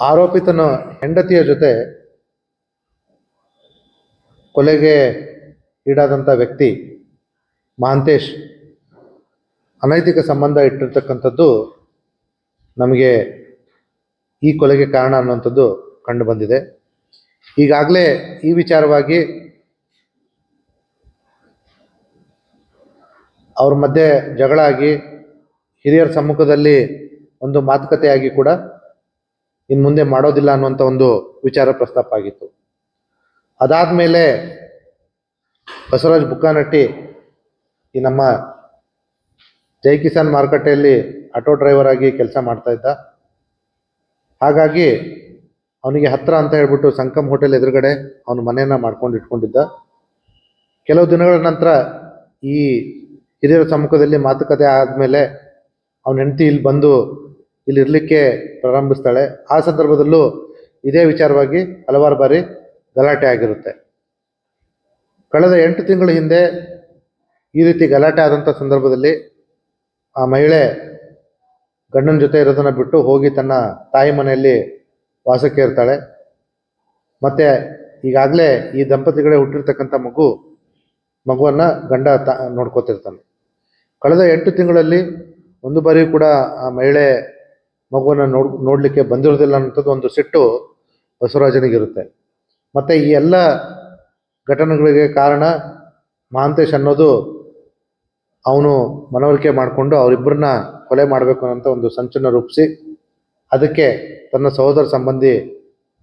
ಆರೋಪಿತನ ಹೆಂಡತಿಯ ಜೊತೆ ಕೊಲೆಗೆ ಈಡಾದಂಥ ವ್ಯಕ್ತಿ ಮಹಾಂತೇಶ್ ಅನೈತಿಕ ಸಂಬಂಧ ಇಟ್ಟಿರ್ತಕ್ಕಂಥದ್ದು ನಮಗೆ ಈ ಕೊಲೆಗೆ ಕಾರಣ ಅನ್ನುವಂಥದ್ದು ಕಂಡು ಬಂದಿದೆ. ಈಗಾಗಲೇ ಈ ವಿಚಾರವಾಗಿ ಅವ್ರ ಮಧ್ಯೆ ಜಗಳ ಆಗಿ ಹಿರಿಯರ ಸಮ್ಮುಖದಲ್ಲಿ ಒಂದು ಮಾತುಕತೆಯಾಗಿ ಕೂಡ ಇನ್ನು ಮುಂದೆ ಮಾಡೋದಿಲ್ಲ ಅನ್ನುವಂಥ ಒಂದು ವಿಚಾರ ಪ್ರಸ್ತಾಪ ಆಗಿತ್ತು. ಅದಾದಮೇಲೆ ಬಸವರಾಜ್ ಬುಕ್ಕಾನಟ್ಟಿ ಈ ನಮ್ಮ ಜೈ ಕಿಸಾನ್ ಮಾರುಕಟ್ಟೆಯಲ್ಲಿ ಆಟೋ ಡ್ರೈವರ್ ಆಗಿ ಕೆಲಸ ಮಾಡ್ತಾ ಇದ್ದ. ಹಾಗಾಗಿ ಅವನಿಗೆ ಹತ್ತಿರ ಅಂತ ಹೇಳ್ಬಿಟ್ಟು ಸಂಕಮ್ ಹೋಟೆಲ್ ಎದುರುಗಡೆ ಅವನು ಮನೆಯನ್ನು ಮಾಡ್ಕೊಂಡು ಇಟ್ಕೊಂಡಿದ್ದ. ಕೆಲವು ದಿನಗಳ ನಂತರ ಈ ಹಿರಿಯರ ಸಮ್ಮುಖದಲ್ಲಿ ಮಾತುಕತೆ ಆದಮೇಲೆ ಅವನ ಹೆಂಡತಿ ಇಲ್ಲಿ ಬಂದು ಇಲ್ಲಿ ಇರಲಿಕ್ಕೆ ಪ್ರಾರಂಭಿಸ್ತಾಳೆ. ಆ ಸಂದರ್ಭದಲ್ಲೂ ಇದೇ ವಿಚಾರವಾಗಿ ಹಲವಾರು ಬಾರಿ ಗಲಾಟೆ ಆಗಿರುತ್ತೆ. ಕಳೆದ 8 ತಿಂಗಳ ಹಿಂದೆ ಈ ರೀತಿ ಗಲಾಟೆ ಆದಂಥ ಸಂದರ್ಭದಲ್ಲಿ ಆ ಮಹಿಳೆ ಗಂಡನ ಜೊತೆ ಇರೋದನ್ನು ಬಿಟ್ಟು ಹೋಗಿ ತನ್ನ ತಾಯಿ ಮನೆಯಲ್ಲಿ ವಾಸಕ್ಕೆ ಇರ್ತಾಳೆ. ಮತ್ತು ಈಗಾಗಲೇ ಈ ದಂಪತಿಗಳೇ ಹುಟ್ಟಿರ್ತಕ್ಕಂಥ ಮಗುವನ್ನು ಗಂಡ ನೋಡ್ಕೋತಿರ್ತಾನೆ. ಕಳೆದ 8 ತಿಂಗಳಲ್ಲಿ ಒಂದು ಬಾರಿ ಕೂಡ ಆ ಮಹಿಳೆ ಮಗುವನ್ನು ನೋಡಲಿಕ್ಕೆ ಬಂದಿರೋದಿಲ್ಲ ಅನ್ನೋಂಥದ್ದು ಒಂದು ಸಿಟ್ಟು ಬಸವರಾಜನಿಗಿರುತ್ತೆ. ಮತ್ತು ಈ ಎಲ್ಲ ಘಟನೆಗಳಿಗೆ ಕಾರಣ ಮಹಾಂತೇಶ್ ಅನ್ನೋದು ಅವನು ಮನವರಿಕೆ ಮಾಡಿಕೊಂಡು ಅವರಿಬ್ಬರನ್ನ ಕೊಲೆ ಮಾಡಬೇಕು ಅನ್ನೋಂಥ ಒಂದು ಸಂಚನ್ನು ರೂಪಿಸಿ ಅದಕ್ಕೆ ತನ್ನ ಸಹೋದರ ಸಂಬಂಧಿ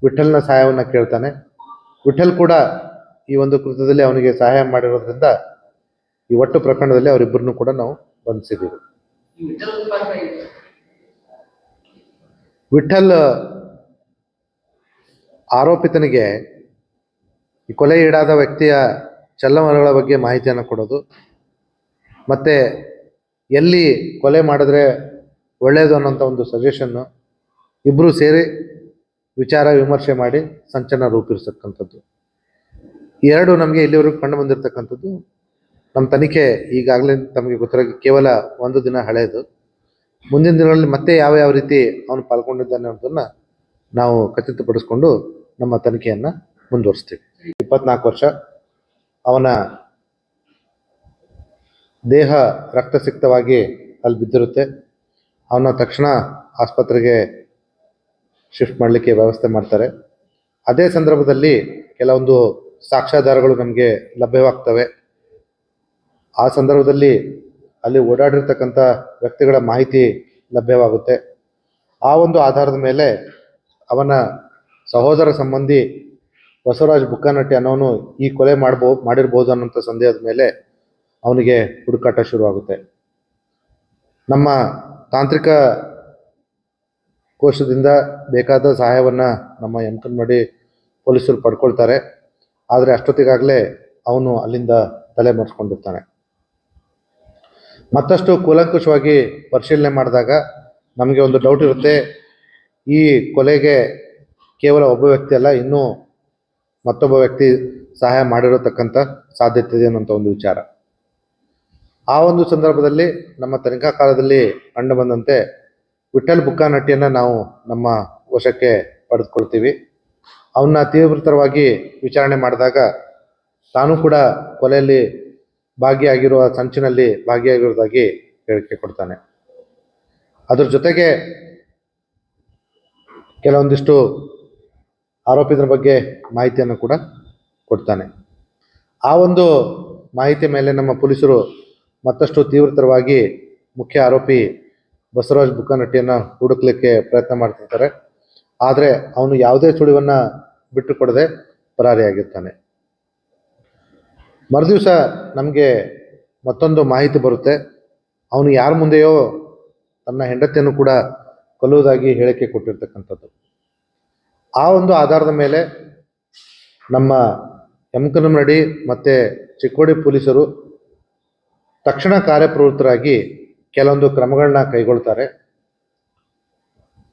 ವಿಠಲ್ನ ಸಹಾಯವನ್ನು ಕೇಳ್ತಾನೆ. ವಿಠಲ್ ಕೂಡ ಈ ಒಂದು ಕೃತ್ಯದಲ್ಲಿ ಅವನಿಗೆ ಸಹಾಯ ಮಾಡಿರೋದ್ರಿಂದ ಈ ಒಟ್ಟು ಪ್ರಕರಣದಲ್ಲಿ ಅವರಿಬ್ಬರನ್ನು ಕೂಡ ನಾವು ಬಂಧಿಸಿದ್ದೀವಿ. ವಿಠಲ್ ಆರೋಪಿತನಿಗೆ ಈ ಕೊಲೆ ಈಡಾದ ವ್ಯಕ್ತಿಯ ಚಲನವಲನಗಳ ಬಗ್ಗೆ ಮಾಹಿತಿಯನ್ನು ಕೊಡೋದು, ಮತ್ತು ಎಲ್ಲಿ ಕೊಲೆ ಮಾಡಿದ್ರೆ ಒಳ್ಳೆಯದು ಅನ್ನೋಂಥ ಒಂದು ಸಜೆಷನ್ನು ಇಬ್ಬರು ಸೇರಿ ವಿಚಾರ ವಿಮರ್ಶೆ ಮಾಡಿ ಸಂಚನ ರೂಪಿರ್ತಕ್ಕಂಥದ್ದು. ಎರಡು ನಮಗೆ ಇಲ್ಲಿವರೆಗೂ ಕಂಡು ಬಂದಿರತಕ್ಕಂಥದ್ದು. ನಮ್ಮ ತನಿಖೆ ಈಗಾಗಲೇ ತಮಗೆ ಗೊತ್ತಿರೋ ಕೇವಲ 1 ದಿನ ಹಳೆಯದು. ಮುಂದಿನ ದಿನಗಳಲ್ಲಿ ಮತ್ತೆ ಯಾವ ರೀತಿ ಅವನು ಪಾಲ್ಗೊಂಡಿದ್ದಾನೆ ಅನ್ನೋದನ್ನು ನಾವು ಖಚಿತಪಡಿಸ್ಕೊಂಡು ನಮ್ಮ ತನಿಖೆಯನ್ನು ಮುಂದುವರಿಸ್ತೀವಿ. 24 ವರ್ಷ, ಅವನ ದೇಹ ರಕ್ತಸಿಕ್ತವಾಗಿ ಅಲ್ಲಿ ಬಿದ್ದಿರುತ್ತೆ. ಅವನ ತಕ್ಷಣ ಆಸ್ಪತ್ರೆಗೆ ಶಿಫ್ಟ್ ಮಾಡಲಿಕ್ಕೆ ವ್ಯವಸ್ಥೆ ಮಾಡ್ತಾರೆ. ಅದೇ ಸಂದರ್ಭದಲ್ಲಿ ಕೆಲವೊಂದು ಸಾಕ್ಷ್ಯಾಧಾರಗಳು ನಮಗೆ ಲಭ್ಯವಾಗ್ತವೆ. ಆ ಸಂದರ್ಭದಲ್ಲಿ ಅಲ್ಲಿ ಓಡಾಡಿರ್ತಕ್ಕಂಥ ವ್ಯಕ್ತಿಗಳ ಮಾಹಿತಿ ಲಭ್ಯವಾಗುತ್ತೆ. ಆ ಒಂದು ಆಧಾರದ ಮೇಲೆ ಅವನ ಸಹೋದರ ಸಂಬಂಧಿ ಬಸವರಾಜ್ ಬುಕ್ಕಾನಟ್ಟಿ ಅನ್ನೋನು ಈ ಕೊಲೆ ಮಾಡಿರ್ಬೋದು ಅನ್ನೋಂಥ ಸಂದೇಹದ ಮೇಲೆ ಅವನಿಗೆ ಹುಡುಕಾಟ ಶುರುವಾಗುತ್ತೆ. ನಮ್ಮ ತಾಂತ್ರಿಕ ಕೋಶದಿಂದ ಬೇಕಾದ ಸಹಾಯವನ್ನು ನಮ್ಮ ಯಮಕನಮರಡಿ ಪೊಲೀಸರು ಪಡ್ಕೊಳ್ತಾರೆ. ಆದರೆ ಅಷ್ಟೊತ್ತಿಗಾಗಲೇ ಅವನು ಅಲ್ಲಿಂದ ತಲೆ ಮರೆಸ್ಕೊಂಡಿರ್ತಾನೆ. ಮತ್ತಷ್ಟು ಕೂಲಂಕುಷವಾಗಿ ಪರಿಶೀಲನೆ ಮಾಡಿದಾಗ ನಮಗೆ ಒಂದು ಡೌಟ್ ಇರುತ್ತೆ, ಈ ಕೊಲೆಗೆ ಕೇವಲ ಒಬ್ಬ ವ್ಯಕ್ತಿ ಅಲ್ಲ, ಇನ್ನೂ ಮತ್ತೊಬ್ಬ ವ್ಯಕ್ತಿ ಸಹಾಯ ಮಾಡಿರತಕ್ಕಂಥ ಸಾಧ್ಯತೆ ಇದೆ ಅನ್ನೋಂಥ ಒಂದು ವಿಚಾರ. ಆ ಒಂದು ಸಂದರ್ಭದಲ್ಲಿ ನಮ್ಮ ತನಿಖಾ ಕಾಲದಲ್ಲಿ ಕಂಡು ಬಂದಂತೆ ವಿಠಲ್ ಬುಕ್ಕಾನಟ್ಟಿಯನ್ನು ನಾವು ನಮ್ಮ ವಶಕ್ಕೆ ಪಡೆದುಕೊಳ್ತೀವಿ. ಅವನ್ನ ತೀವ್ರತರವಾಗಿ ವಿಚಾರಣೆ ಮಾಡಿದಾಗ ತಾನು ಕೂಡ ಕೊಲೆಯಲ್ಲಿ ಭಾಗಿಯಾಗಿರುವ ಸಂಚಿನಲ್ಲಿ ಭಾಗಿಯಾಗಿರೋದಾಗಿ ಹೇಳಿಕೆ ಕೊಡ್ತಾನೆ. ಅದ್ರ ಜೊತೆಗೆ ಕೆಲವೊಂದಿಷ್ಟು ಆರೋಪಿತರ ಬಗ್ಗೆ ಮಾಹಿತಿಯನ್ನು ಕೂಡ ಕೊಡ್ತಾನೆ. ಆ ಒಂದು ಮಾಹಿತಿ ಮೇಲೆ ನಮ್ಮ ಪೊಲೀಸರು ಮತ್ತಷ್ಟು ತೀವ್ರತರವಾಗಿ ಮುಖ್ಯ ಆರೋಪಿ ಬಸವರಾಜ್ ಬುಕ್ಕಾನಟ್ಟಿಯನ್ನು ಹುಡುಕ್ಲಿಕ್ಕೆ ಪ್ರಯತ್ನ ಮಾಡ್ತಿರ್ತಾರೆ. ಆದರೆ ಅವನು ಯಾವುದೇ ಸುಳಿವನ್ನು ಬಿಟ್ಟು ಕೊಡದೆ ಪರಾರಿಯಾಗಿರ್ತಾನೆ. ಮರುದಿವಸ ನಮಗೆ ಮತ್ತೊಂದು ಮಾಹಿತಿ ಬರುತ್ತೆ. ಅವನು ಯಾರ ಮುಂದೆಯೋ ತನ್ನ ಹೆಂಡತಿಯನ್ನು ಕೂಡ ಕೊಲ್ಲುವುದಾಗಿ ಹೇಳಿಕೆ ಕೊಟ್ಟಿರ್ತಕ್ಕಂಥದ್ದು. ಆ ಒಂದು ಆಧಾರದ ಮೇಲೆ ನಮ್ಮ ಯಮಕನಮರಡಿ ಮತ್ತು ಚಿಕ್ಕೋಡಿ ಪೊಲೀಸರು ತಕ್ಷಣ ಕಾರ್ಯಪ್ರವೃತ್ತರಾಗಿ ಕೆಲವೊಂದು ಕ್ರಮಗಳನ್ನ ಕೈಗೊಳ್ತಾರೆ.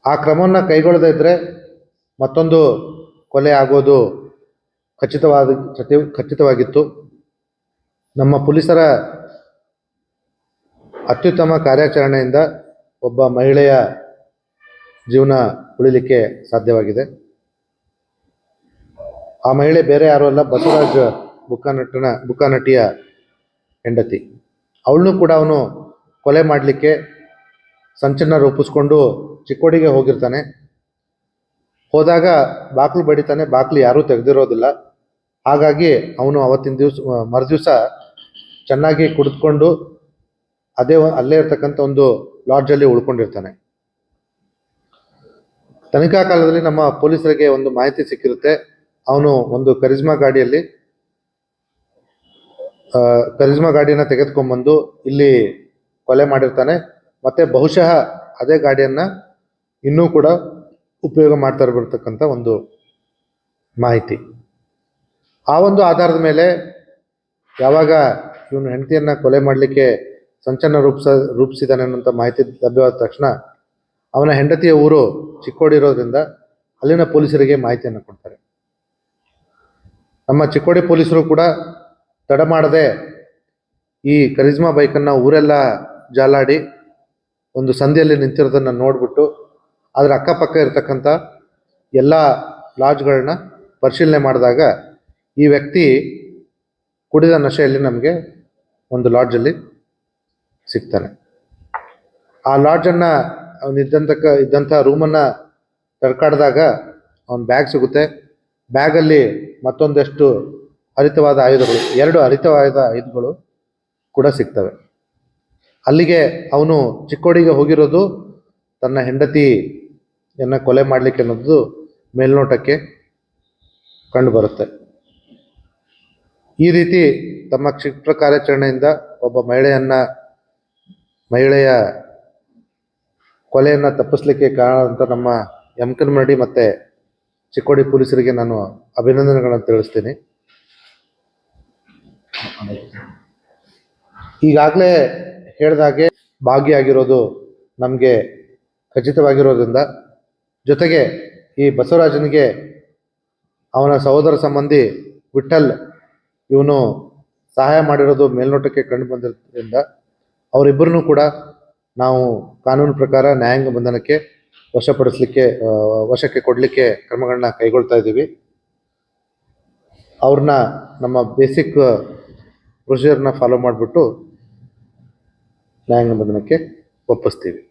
ಆ ಕ್ರಮವನ್ನು ಕೈಗೊಳ್ಳದೇ ಇದ್ದರೆ ಮತ್ತೊಂದು ಕೊಲೆ ಆಗೋದು ಖಚಿತವಾಗಿತ್ತು. ನಮ್ಮ ಪೊಲೀಸರ ಅತ್ಯುತ್ತಮ ಕಾರ್ಯಾಚರಣೆಯಿಂದ ಒಬ್ಬ ಮಹಿಳೆಯ ಜೀವನ ಉಳಿಲಿಕ್ಕೆ ಸಾಧ್ಯವಾಗಿದೆ. ಆ ಮಹಿಳೆ ಬೇರೆ ಯಾರೂ ಅಲ್ಲ, ಬಸವರಾಜ್ ಬುಕ್ಕಾನಟ್ಟಿಯ ಹೆಂಡತಿ. ಅವಳನ್ನು ಕೂಡ ಅವನು ಕೊಲೆ ಮಾಡಲಿಕ್ಕೆ ಸಂಚನ್ನ ರೂಪಿಸ್ಕೊಂಡು ಚಿಕ್ಕೋಡಿಗೆ ಹೋಗಿರ್ತಾನೆ. ಹೋದಾಗ ಬಾಕ್ಲು ಬಡಿತಾನೆ, ಬಾಕ್ಲು ಯಾರೂ ತೆಗೆದಿರೋದಿಲ್ಲ. ಹಾಗಾಗಿ ಅವನು ಅವತ್ತಿನ ಮರುದಿವಸ ಚೆನ್ನಾಗಿ ಕುಡಿದುಕೊಂಡು ಅಲ್ಲೇ ಇರ್ತಕ್ಕಂಥ ಒಂದು ಲಾಡ್ಜಲ್ಲಿ ಉಳ್ಕೊಂಡಿರ್ತಾನೆ. ತನಿಖಾ ಕಾಲದಲ್ಲಿ ನಮ್ಮ ಪೊಲೀಸರಿಗೆ ಒಂದು ಮಾಹಿತಿ ಸಿಕ್ಕಿರುತ್ತೆ. ಅವನು ಒಂದು ಕರಿಜ್ಮಾ ಗಾಡಿಯನ್ನು ತೆಗೆದುಕೊಂಡ್ಬಂದು ಇಲ್ಲಿ ಕೊಲೆ ಮಾಡಿರ್ತಾನೆ. ಮತ್ತೆ ಬಹುಶಃ ಅದೇ ಗಾಡಿಯನ್ನು ಇನ್ನೂ ಕೂಡ ಉಪಯೋಗ ಮಾಡ್ತಾ ಇರತಕ್ಕಂಥ ಒಂದು ಮಾಹಿತಿ. ಆ ಒಂದು ಆಧಾರದ ಮೇಲೆ ಯಾವಾಗ ಇವನು ಹೆಂಡತಿಯನ್ನು ಕೊಲೆ ಮಾಡಲಿಕ್ಕೆ ಸಂಚನ್ನು ರೂಪಿಸಿದಾನೆ ಅನ್ನೋಂಥ ಮಾಹಿತಿ ಲಭ್ಯವಾದ ತಕ್ಷಣ ಅವನ ಹೆಂಡತಿಯ ಊರು ಚಿಕ್ಕೋಡಿ ಇರೋದ್ರಿಂದ ಅಲ್ಲಿನ ಪೊಲೀಸರಿಗೆ ಮಾಹಿತಿಯನ್ನು ಕೊಡ್ತಾರೆ. ನಮ್ಮ ಚಿಕ್ಕೋಡಿ ಪೊಲೀಸರು ಕೂಡ ತಡ ಮಾಡದೆ ಈ ಕರಿಜ್ಮಾ ಬೈಕನ್ನು ಊರೆಲ್ಲ ಜಾಲಾಡಿ ಒಂದು ಸಂಧಿಯಲ್ಲಿ ನಿಂತಿರೋದನ್ನು ನೋಡಿಬಿಟ್ಟು ಅದರ ಅಕ್ಕಪಕ್ಕ ಇರತಕ್ಕಂಥ ಎಲ್ಲ ಲಾಡ್ಜ್ಗಳನ್ನ ಪರಿಶೀಲನೆ ಮಾಡಿದಾಗ ಈ ವ್ಯಕ್ತಿ ಕುಡಿದ ನಶೆಯಲ್ಲಿ ನಮಗೆ ಒಂದು ಲಾಡ್ಜಲ್ಲಿ ಸಿಗ್ತಾನೆ. ಆ ಲಾಡ್ಜನ್ನು ಇದ್ದಂಥ ರೂಮನ್ನು ತಡ್ಕಾಡಿದಾಗ ಅವನ ಬ್ಯಾಗ್ ಸಿಗುತ್ತೆ. ಬ್ಯಾಗಲ್ಲಿ ಮತ್ತೊಂದಷ್ಟು ಹರಿತವಾದ ಆಯುಧಗಳು, 2 ಹರಿತವಾದ ಆಯುಧಗಳು ಕೂಡ ಸಿಗ್ತವೆ. ಅಲ್ಲಿಗೆ ಅವನು ಚಿಕ್ಕೋಡಿಗೆ ಹೋಗಿರೋದು ತನ್ನ ಹೆಂಡತಿಯನ್ನು ಕೊಲೆ ಮಾಡಲಿಕ್ಕೆ ಅನ್ನೋದು ಮೇಲ್ನೋಟಕ್ಕೆ ಕಂಡು ಬರುತ್ತೆ. ಈ ರೀತಿ ತಮ್ಮ ಕ್ಷಿಪ್ರ ಕಾರ್ಯಾಚರಣೆಯಿಂದ ಒಬ್ಬ ಮಹಿಳೆಯ ಕೊಲೆಯನ್ನು ತಪ್ಪಿಸ್ಲಿಕ್ಕೆ ಕಾರಣ ಅಂತ ನಮ್ಮ ಯಮಕನಮರಡಿ ಮತ್ತು ಚಿಕ್ಕೋಡಿ ಪೊಲೀಸರಿಗೆ ನಾನು ಅಭಿನಂದನೆಗಳನ್ನು ತಿಳಿಸ್ತೀನಿ. ಈಗಾಗಲೇ ಹೇಳಿದಾಗೆ ಭಾಗಿಯಾಗಿರೋದು ನಮಗೆ ಖಚಿತವಾಗಿರೋದ್ರಿಂದ, ಜೊತೆಗೆ ಈ ಬಸವರಾಜನಿಗೆ ಅವನ ಸಹೋದರ ಸಂಬಂಧಿ ವಿಠಲ್ ಇವನು ಸಹಾಯ ಮಾಡಿರೋದು ಮೇಲ್ನೋಟಕ್ಕೆ ಕಂಡು ಬಂದಿರೋದ್ರಿಂದ ಅವರಿಬ್ಬರನ್ನು ಕೂಡ ನಾವು ಕಾನೂನು ಪ್ರಕಾರ ನ್ಯಾಯಾಂಗ ಬಂಧನಕ್ಕೆ ವಶಕ್ಕೆ ಕೊಡಲಿಕ್ಕೆ ಕ್ರಮಗಳನ್ನ ಕೈಗೊಳ್ತಾ ಇದ್ದೀವಿ. ಅವ್ರನ್ನ ನಮ್ಮ ಬೇಸಿಕ್ ಪ್ರೊಸೀಜರ್ನ ಫಾಲೋ ಮಾಡಿಬಿಟ್ಟು ನ್ಯಾಯಾಂಗ ಬಂಧನಕ್ಕೆ ಒಪ್ಪಿಸ್ತೀವಿ.